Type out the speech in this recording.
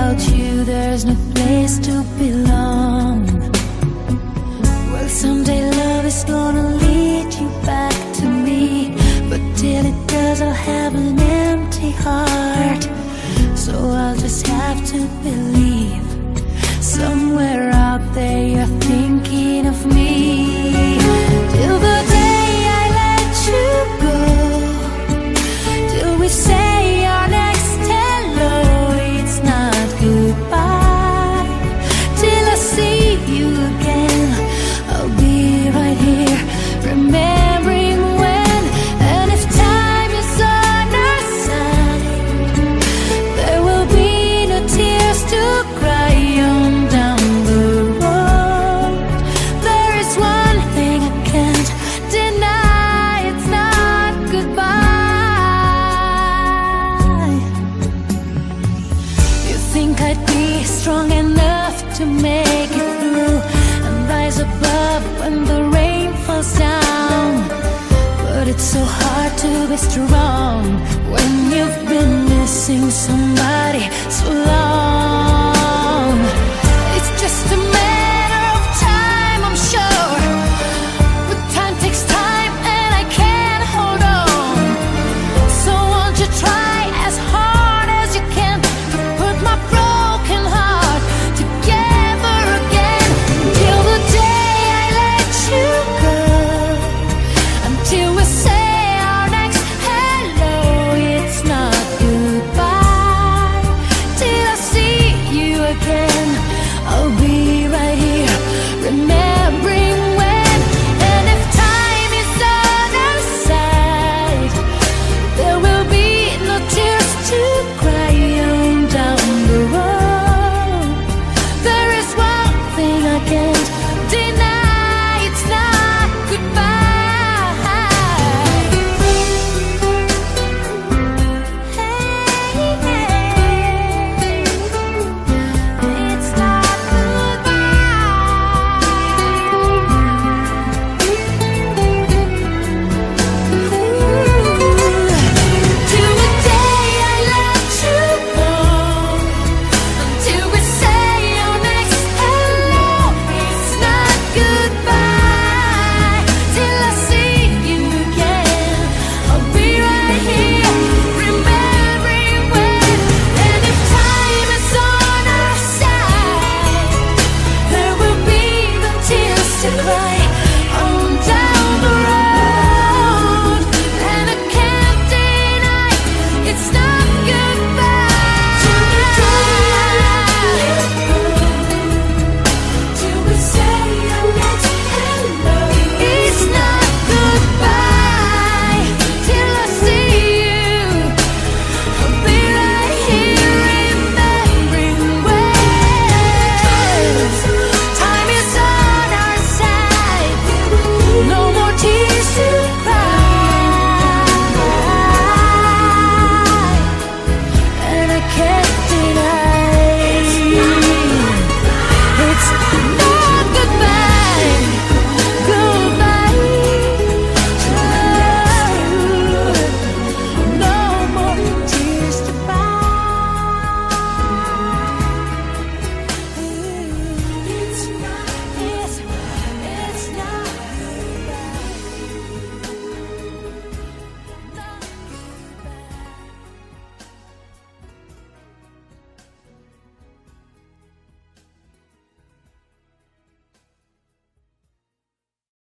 Without you, there's no place to belong. Well, someday love is gonna lead you back to me, but till it does, I'll have an empty heart. So I'll just have to believe somewhere out there you're thinking of me. Till the day I let you go, till we say our next hello, it's not goodbye. Till I see you again, I'll be right here, remembering when. And if time is on our side, there will be no tears to cry on down the road. There is one thing I can't deny, it's not goodbye. You think I'd be strong enough to make it through and rise above when the rain falls down, but it's so hard to be strong when you've